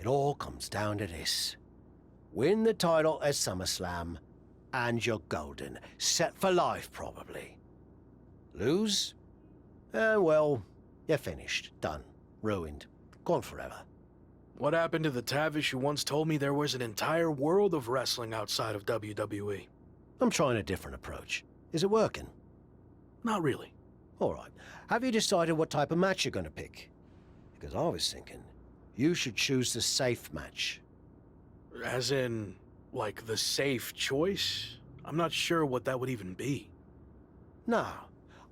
It all comes down to this. Win the title at SummerSlam, and you're golden. Set for life, probably. Lose? Well, you're finished. Done. Ruined. Gone forever. What happened to the Tavish who once told me there was an entire world of wrestling outside of WWE? I'm trying a different approach. Is it working? Not really. All right. Have you decided what type of match you're going to pick? Because I was thinking, you should choose the safe match. As in, like, the safe choice? I'm not sure what that would even be. No,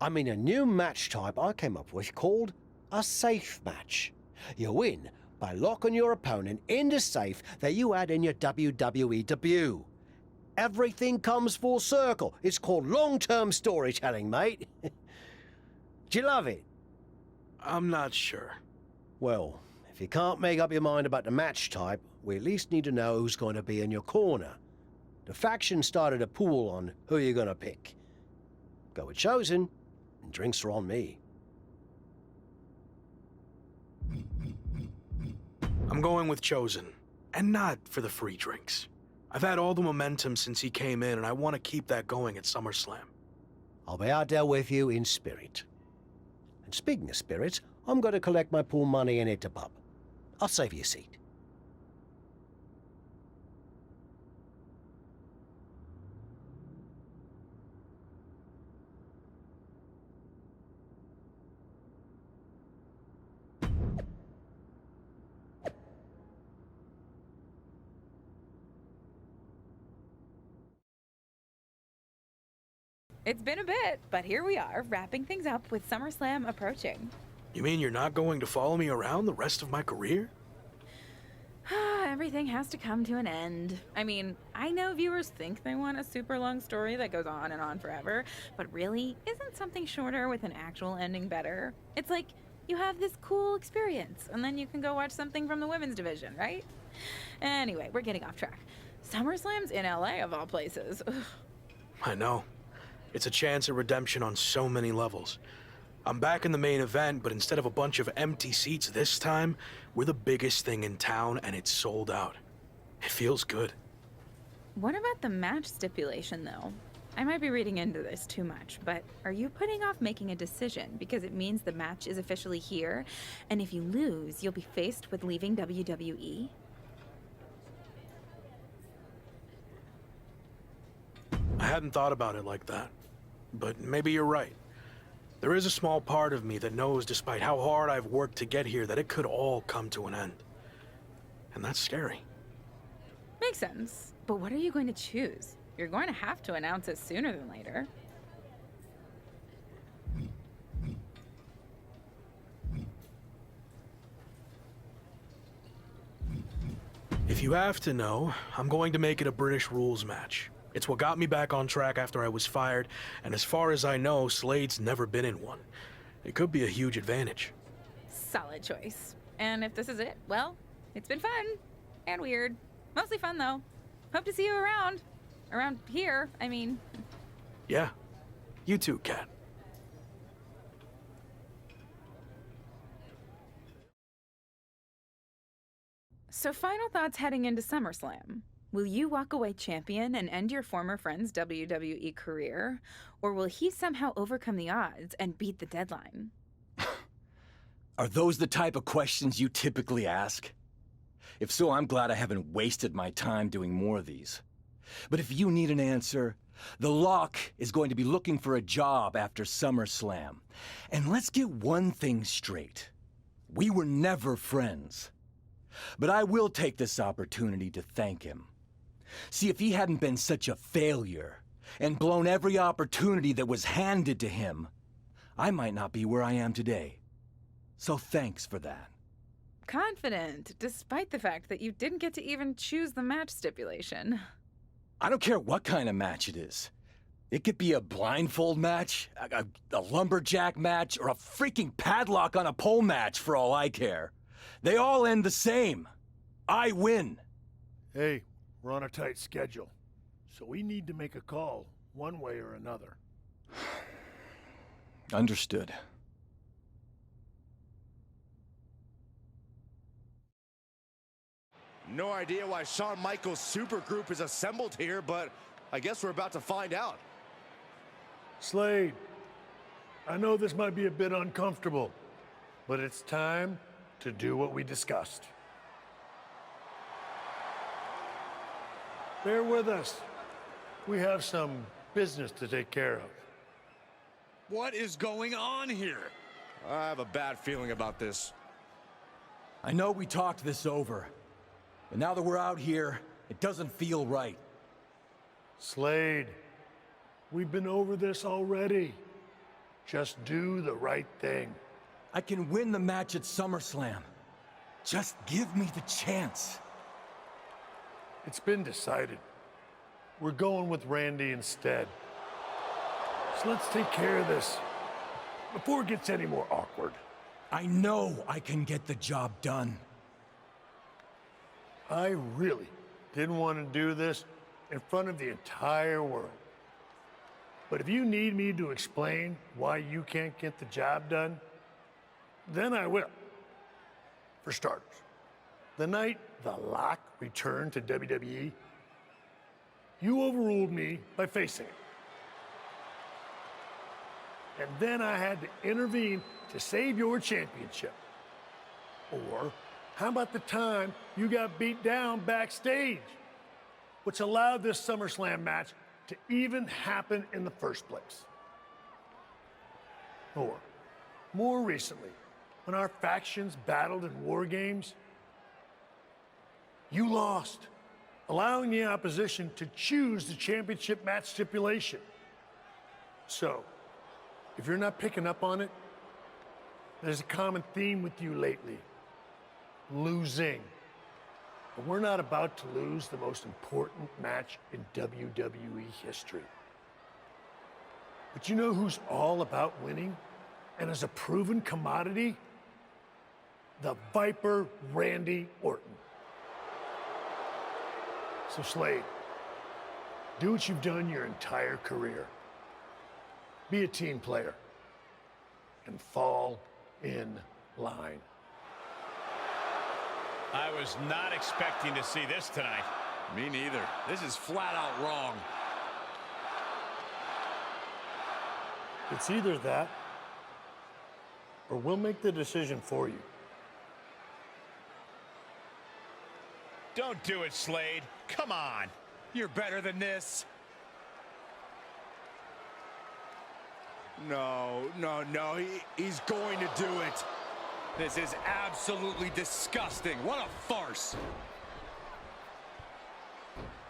I mean a new match type I came up with called a safe match. You win by locking your opponent in the safe that you had in your WWE debut. Everything comes full circle. It's called long-term storytelling, mate. Do you love it? I'm not sure. Well, if you can't make up your mind about the match type, we at least need to know who's going to be in your corner. The faction started a pool on who you're going to pick. Go with Chosen, and drinks are on me. I'm going with Chosen, and not for the free drinks. I've had all the momentum since he came in, and I want to keep that going at SummerSlam. I'll be out there with you in spirit. And speaking of spirits, I'm going to collect my pool money and hit the pub. I'll save you a seat. It's been a bit, but here we are, wrapping things up with SummerSlam approaching. You mean you're not going to follow me around the rest of my career? Everything has to come to an end. I mean, I know viewers think they want a super long story that goes on and on forever, but really, isn't something shorter with an actual ending better? It's like, you have this cool experience, and then you can go watch something from the women's division, right? Anyway, we're getting off track. SummerSlam's in LA, of all places. Ugh. I know. It's a chance at redemption on so many levels. I'm back in the main event, but instead of a bunch of empty seats this time, we're the biggest thing in town and it's sold out. It feels good. What about the match stipulation, though? I might be reading into this too much, but are you putting off making a decision because it means the match is officially here, and if you lose, you'll be faced with leaving WWE? I hadn't thought about it like that, but maybe you're right. There is a small part of me that knows, despite how hard I've worked to get here, that it could all come to an end. And that's scary. Makes sense. But what are you going to choose? You're going to have to announce it sooner than later. If you have to know, I'm going to make it a British rules match. It's what got me back on track after I was fired, and as far as I know, Slade's never been in one. It could be a huge advantage. Solid choice. And if this is it, well, it's been fun. And weird. Mostly fun, though. Hope to see you around. Around here, I mean. Yeah. You too, Kat. So final thoughts heading into SummerSlam. Will you walk away champion and end your former friend's WWE career? Or will he somehow overcome the odds and beat the deadline? Are those the type of questions you typically ask? If so, I'm glad I haven't wasted my time doing more of these. But if you need an answer, the Lock is going to be looking for a job after SummerSlam. And let's get one thing straight. We were never friends. But I will take this opportunity to thank him. See, if he hadn't been such a failure and blown every opportunity that was handed to him, I might not be where I am today. So thanks for that. Confident, despite the fact that you didn't get to even choose the match stipulation. I don't care what kind of match it is. It could be a blindfold match, a lumberjack match, or a freaking padlock on a pole match for all I care. They all end the same. I win. Hey, we're on a tight schedule, so we need to make a call, one way or another. Understood. No idea why Shawn Michaels' supergroup is assembled here, but I guess we're about to find out. Slade, I know this might be a bit uncomfortable, but it's time to do what we discussed. Bear with us. We have some business to take care of. What is going on here? I have a bad feeling about this. I know we talked this over, but now that we're out here, it doesn't feel right. Slade, we've been over this already. Just do the right thing. I can win the match at SummerSlam. Just give me the chance. It's been decided. We're going with Randy instead. So let's take care of this before it gets any more awkward. I know I can get the job done. I really didn't want to do this in front of the entire world. But if you need me to explain why you can't get the job done, then I will. For starters, the night The Lock returned to WWE, you overruled me by facing it. And then I had to intervene to save your championship. Or how about the time you got beat down backstage, which allowed this SummerSlam match to even happen in the first place? Or more recently, when our factions battled in war games, you lost, allowing the opposition to choose the championship match stipulation. So, if you're not picking up on it, there's a common theme with you lately: losing. But we're not about to lose the most important match in WWE history. But you know who's all about winning and is a proven commodity? The Viper Randy Orton. So Slade, do what you've done your entire career. Be a team player and fall in line. I was not expecting to see this tonight. Me neither. This is flat out wrong. It's either that, or we'll make the decision for you. Don't do it, Slade. Come on. You're better than this. No, he's going to do it. This is absolutely disgusting. What a farce.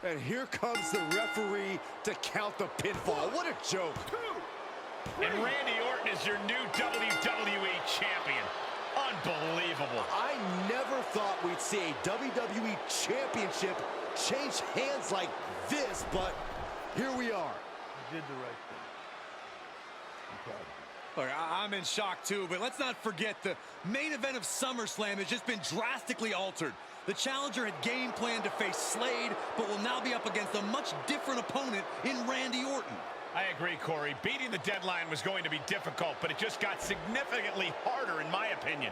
And here comes the referee to count the pinfall. What a joke. And Randy Orton is your new WWE champion. Unbelievable. I never thought we'd see a WWE championship change hands like this, but here we are. You did the right thing. I'm proud of you. Look, I'm in shock too, but let's not forget the main event of SummerSlam has just been drastically altered. The challenger had game planned to face Slade, but will now be up against a much different opponent in Randy Orton. I agree, Corey. Beating the deadline was going to be difficult, but it just got significantly harder, in my opinion.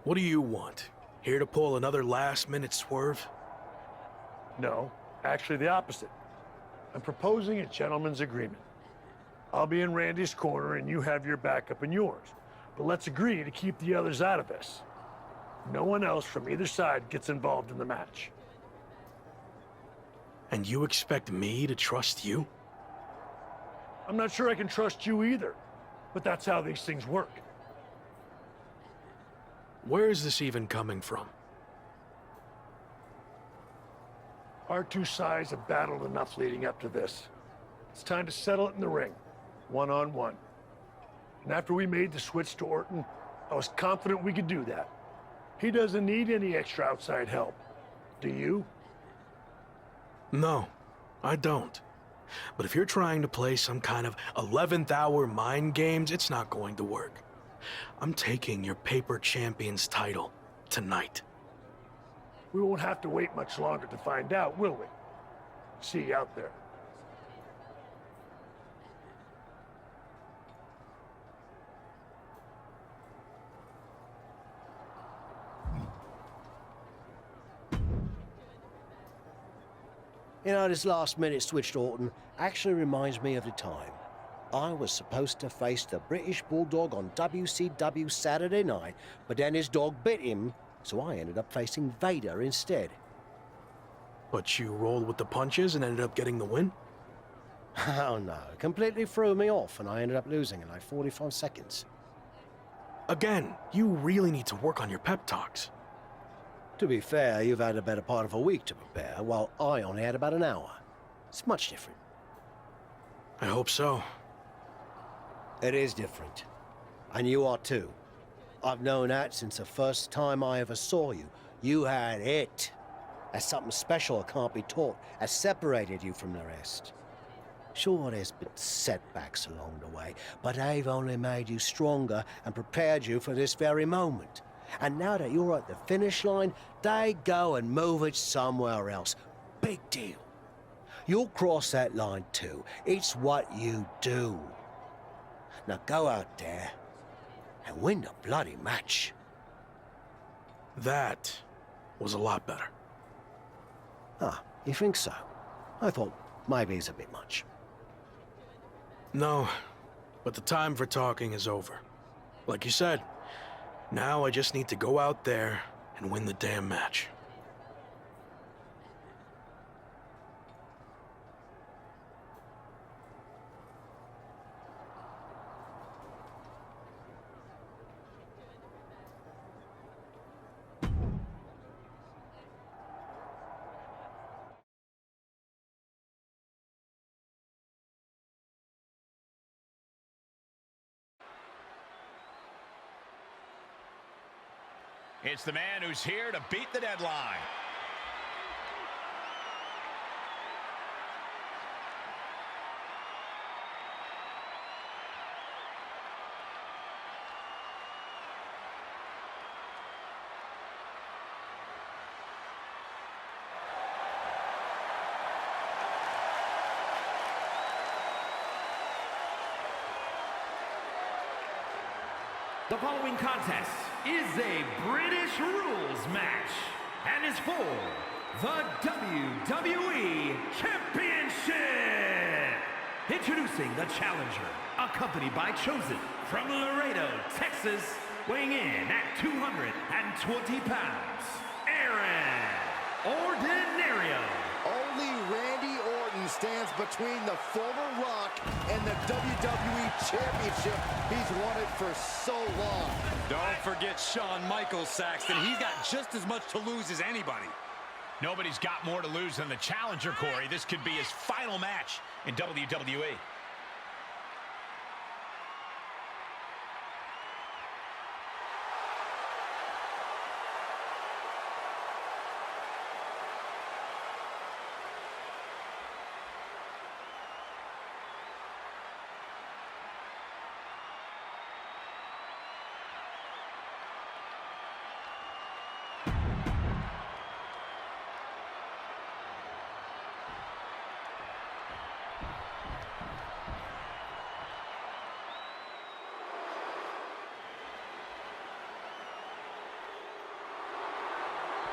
What do you want? Here to pull another last-minute swerve? No, actually the opposite. I'm proposing a gentleman's agreement. I'll be in Randy's corner and you have your backup in yours. But let's agree to keep the others out of this. No one else from either side gets involved in the match. And you expect me to trust you? I'm not sure I can trust you either, but that's how these things work. Where is this even coming from? Our two sides have battled enough leading up to this. It's time to settle it in the ring, one-on-one. And after we made the switch to Orton, I was confident we could do that. He doesn't need any extra outside help. Do you? No, I don't. But if you're trying to play some kind of 11th hour mind games, it's not going to work. I'm taking your paper champion's title tonight. We won't have to wait much longer to find out, will we? See you out there. You know, this last-minute switch to Orton actually reminds me of the time I was supposed to face the British Bulldog on WCW Saturday night, but then his dog bit him, so I ended up facing Vader instead. But you rolled with the punches and ended up getting the win? Oh no, it completely threw me off and I ended up losing in like 45 seconds. Again, you really need to work on your pep talks. To be fair, you've had a better part of a week to prepare, while I only had about an hour. It's much different. I hope so. It is different. And you are too. I've known that since the first time I ever saw you. You had it. There's something special that can't be taught, that separated you from the rest. Sure, there's been setbacks along the way, but they've only made you stronger and prepared you for this very moment. And now that you're at the finish line, they go and move it somewhere else. Big deal. You'll cross that line too. It's what you do. Now go out there and win the bloody match. That was a lot better. Ah, you think so? I thought maybe it's a bit much. No, but the time for talking is over. Like you said, now I just need to go out there and win the damn match. It's the man who's here to beat the deadline. The following contest is a British rules match and is for the WWE Championship. Introducing the challenger, accompanied by Chosen from Laredo, Texas, weighing in at 220 pounds, Aaron Ordinario. Only Randy Orton stands between the former Rock and the WWE Championship. He's won it for so long. Don't forget Shawn Michaels, Saxton. He's got just as much to lose as anybody. Nobody's got more to lose than the challenger, Corey. This could be his final match in WWE.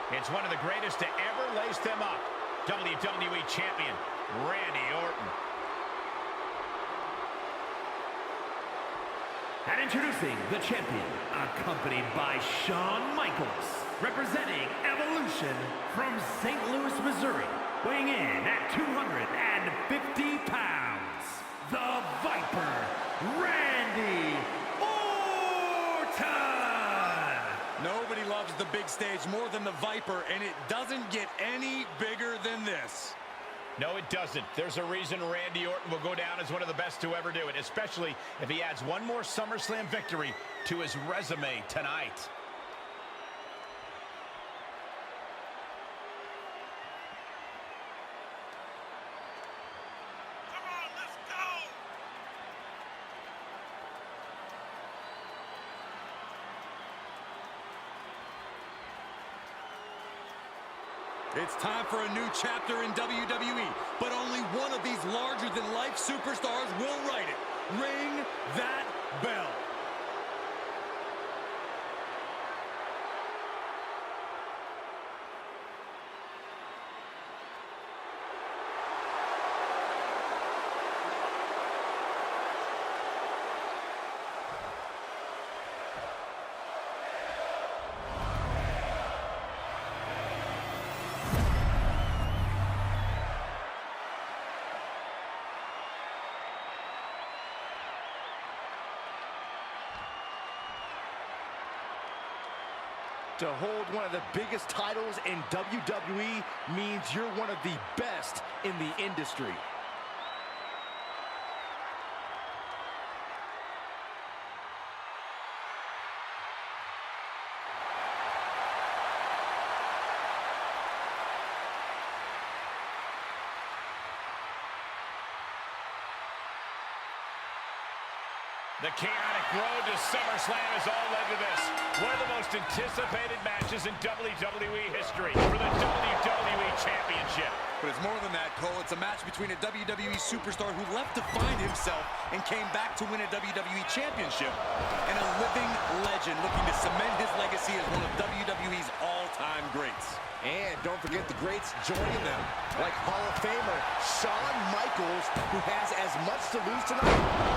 It's one of the greatest to ever lace them up. WWE Champion, Randy Orton. And introducing the champion, accompanied by Shawn Michaels, representing Evolution from St. Louis, Missouri, weighing in at 250 pounds, the Viper, Randy Orton! Nobody loves the big stage more than the Viper, and it doesn't get any bigger than this. No, it doesn't. There's a reason Randy Orton will go down as one of the best to ever do it, especially if he adds one more SummerSlam victory to his resume tonight. It's time for a new chapter in WWE, but only one of these larger-than-life superstars will write it. Ring that bell. To hold one of the biggest titles in WWE means you're one of the best in the industry. The chaotic road to SummerSlam has all led to this. One of the most anticipated matches in WWE history for the WWE Championship. But it's more than that, Cole. It's a match between a WWE superstar who left to find himself and came back to win a WWE Championship, and a living legend looking to cement his legacy as one of WWE's all-time greats. And don't forget the greats joining them, like Hall of Famer Shawn Michaels, who has as much to lose tonight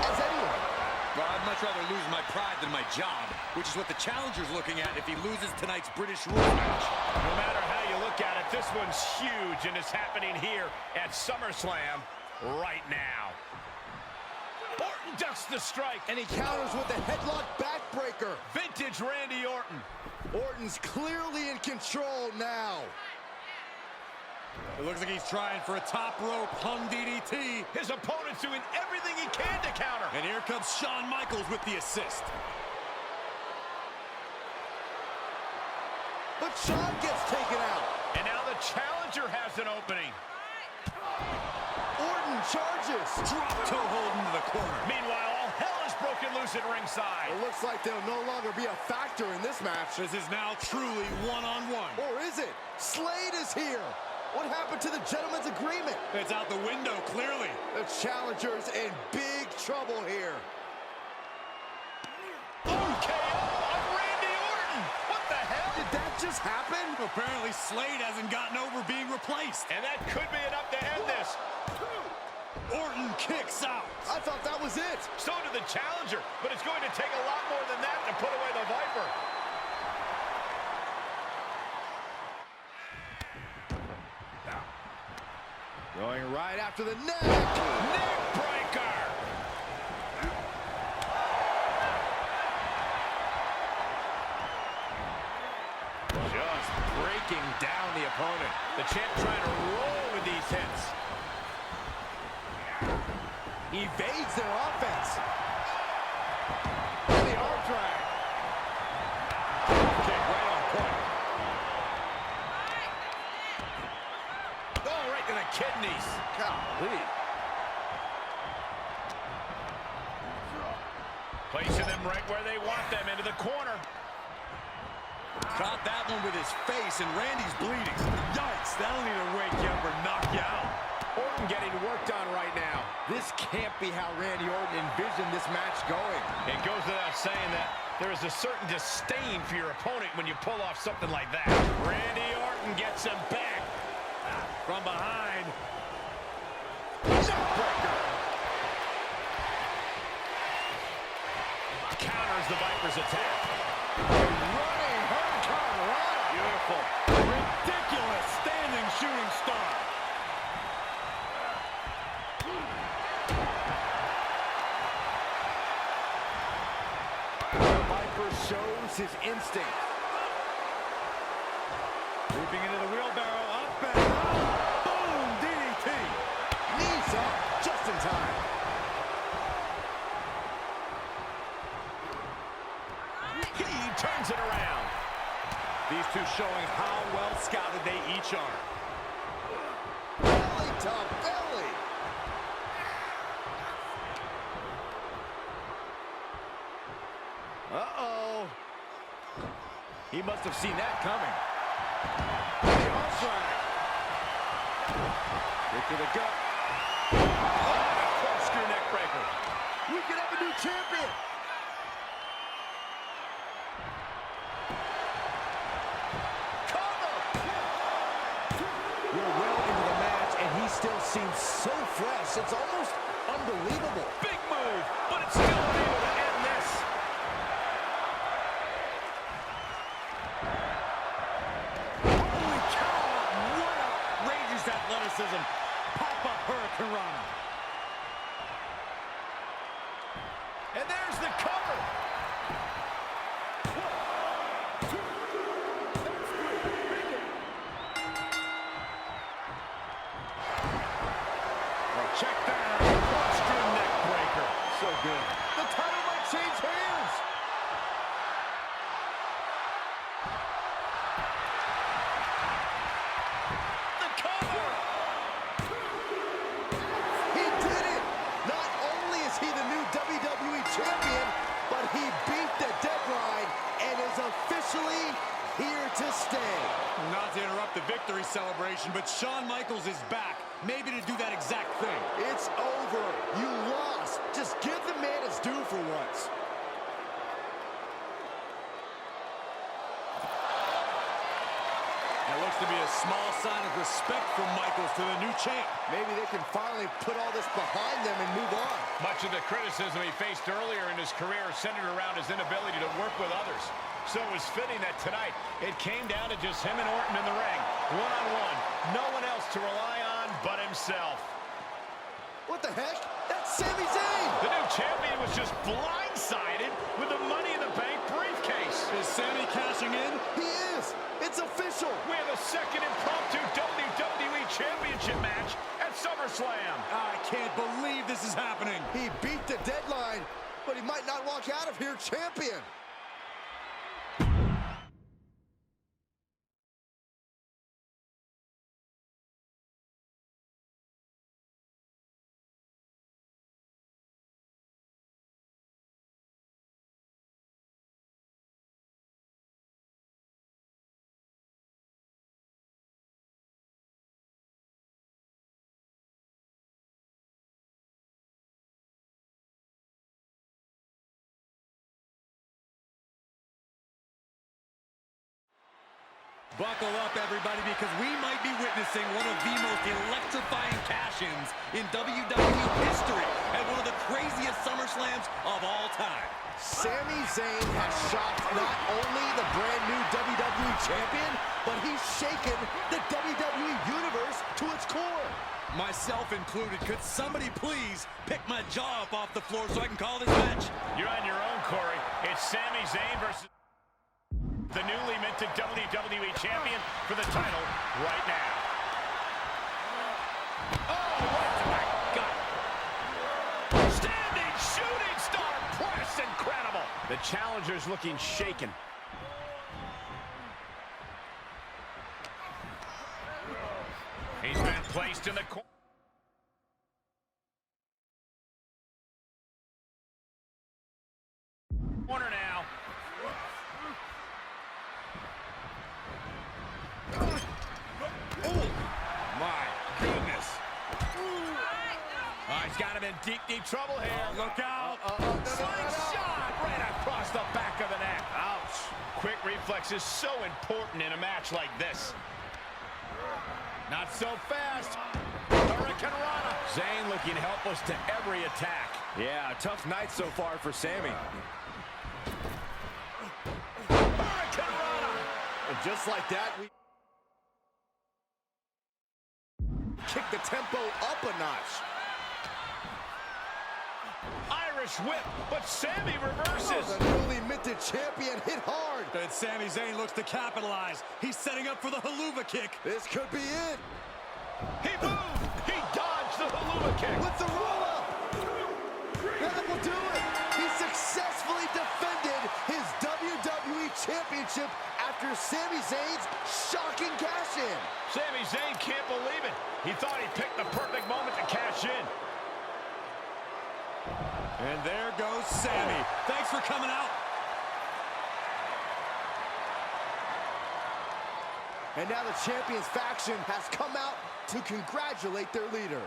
as anyone. Well, I'd much rather lose my pride than my job, which is what the challenger's looking at if he loses tonight's British rules match. No matter how you look at it, this one's huge, and it's happening here at SummerSlam right now. Orton ducks the strike. And he counters with a headlock backbreaker. Vintage Randy Orton. Orton's clearly in control now. It looks like he's trying for a top rope hung DDT. His opponent's doing everything he can to counter. And here comes Shawn Michaels with the assist. But Shawn gets taken out. And now the challenger has an opening. Orton charges. Drop toe hold into the corner. Meanwhile, all hell is broken loose at ringside. It looks like they'll no longer be a factor in this match. This is now truly one-on-one. Or is it? Slade is here. What happened to the gentleman's agreement? It's out the window, clearly. The challenger's in big trouble here. RKO on Randy Orton. What the hell? Did that just happen? Apparently Slade hasn't gotten over being replaced. And that could be enough to end this. Orton kicks out. I thought that was it. So did the challenger, but it's going to take a lot more than that to put away the Viper. Going right after the neck. Neck breaker. Just breaking down the opponent. The champ trying to roll with these hits. Evades their offense. And the arm drag. Kick right on point. Oh, right to the kidneys. Golly. Placing them right where they want them, into the corner. Caught that one with his face, and Randy's bleeding. Yikes, that'll either wake you up or knock you out. Orton getting worked on right now. This can't be how Randy Orton envisioned this match going. It goes without saying that there is a certain disdain for your opponent when you pull off something like that. Randy Orton gets him back. From behind. Neckbreaker. knows his instinct. Leaping into the wheelbarrow, up and out. Boom, DDT. Knees up, just in time. He turns it around. These two showing how well scouted they each are. Belly to belly. Uh-oh. He must have seen that coming. Kick to the gut. Corkscrew neck breaker. We could have a new champion. We're well into the match, and he still seems so fresh. It's almost unbelievable. Big move, but it's still unable to end this. Holy cow! What outrageous athleticism. Pop-up Hurricane Rana. And there's the cover. Check that out. Corkscrew neck breaker. So good. The title might change hands. The cover. He did it. Not only is he the new WWE champion, but he beat the deadline and is officially here to stay. Not to interrupt the victory celebration, but Shawn Michaels is back. Maybe to do that exact thing. It's over. You lost. Just give the man his due for once. That looks to be a small sign of respect from Michaels to the new champ. Maybe they can finally put all this behind them and move on. Much of the criticism he faced earlier in his career centered around his inability to work with others. So it was fitting that tonight it came down to just him and Orton in the ring, one-on-one. No one else to rely on but himself. What the heck? That's Sami Zayn! The new champion was just blindsided with the Money in the Bank briefcase. Is Sami cashing in? He is! It's official! We have a second impromptu WWE Championship match at SummerSlam. I can't believe this is happening. He beat the deadline, but he might not walk out of here champion. Buckle up, everybody, because we might be witnessing one of the most electrifying cash-ins in WWE history at one of the craziest SummerSlams of all time. Sami Zayn has shocked not only the brand new WWE champion, but he's shaken the WWE Universe to its core. Myself included. Could somebody please pick my jaw up off the floor so I can call this match? You're on your own, Corey. It's Sami Zayn versus the newly minted WWE Champion for the title right now. Oh, what to the gut. Standing shooting star press, incredible. The challenger's looking shaken. He's been placed in the corner. Now. Oh, my goodness. He's got him in deep, deep trouble here. Look out. Slingshot right across the back of the neck. Ouch. Quick reflex is so important in a match like this. Not so fast. Hurricane Rana. Zayn looking helpless to every attack. Yeah, a tough night so far for Sami. Hurricane Rana. And just like that, we kick the tempo up a notch. Irish whip, but Sami reverses. The newly minted champion hit hard. And Sami Zayn looks to capitalize. He's setting up for the haluva kick. This could be it. He moved. He dodged the haluva kick. With the roll-up. That will do it. He successfully defended his WWE Championship after Sami Zayn's shocking cash-in. Sami Zayn can't believe it. He thought he picked the perfect moment to cash in. And there goes Sami. Thanks for coming out. And now the Champions faction has come out to congratulate their leader.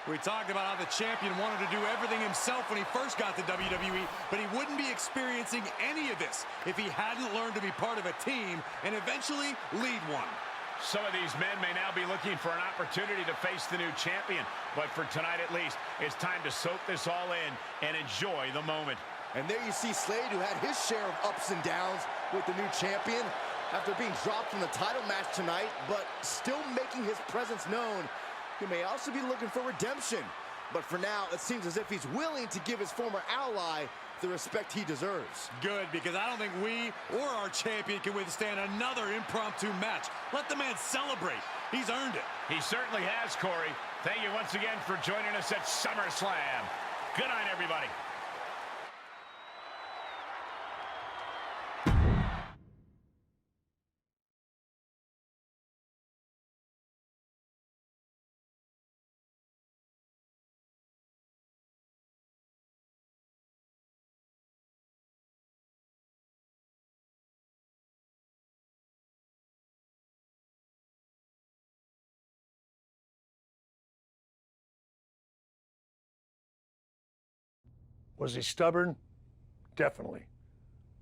We talked about how the champion wanted to do everything himself when he first got to WWE, but he wouldn't be experiencing any of this if he hadn't learned to be part of a team and eventually lead one. Some of these men may now be looking for an opportunity to face the new champion, but for tonight at least, it's time to soak this all in and enjoy the moment. And there you see Slade, who had his share of ups and downs with the new champion after being dropped from the title match tonight, but still making his presence known. He may also be looking for redemption, but for now, it seems as if he's willing to give his former ally the respect he deserves. Good, because I don't think we or our champion can withstand another impromptu match. Let the man celebrate. He's earned it. He certainly has, Corey. Thank you once again for joining us at SummerSlam. Good night, everybody. Was he stubborn? Definitely.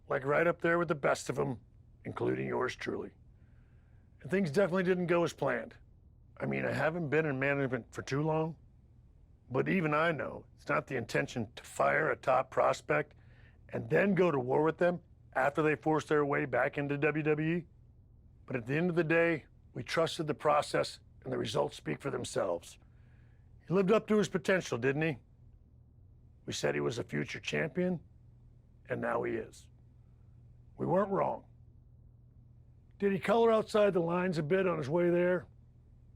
Like right up there with the best of them, including yours truly. And things definitely didn't go as planned. I mean, I haven't been in management for too long, but even I know it's not the intention to fire a top prospect and then go to war with them after they force their way back into WWE. But at the end of the day, we trusted the process and the results speak for themselves. He lived up to his potential, didn't he? We said he was a future champion, and now he is. We weren't wrong. Did he color outside the lines a bit on his way there?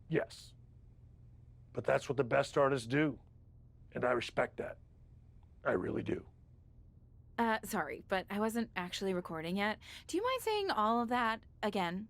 Yes. But that's what the best artists do, and I respect that. I really do. Sorry, but I wasn't actually recording yet. Do you mind saying all of that again?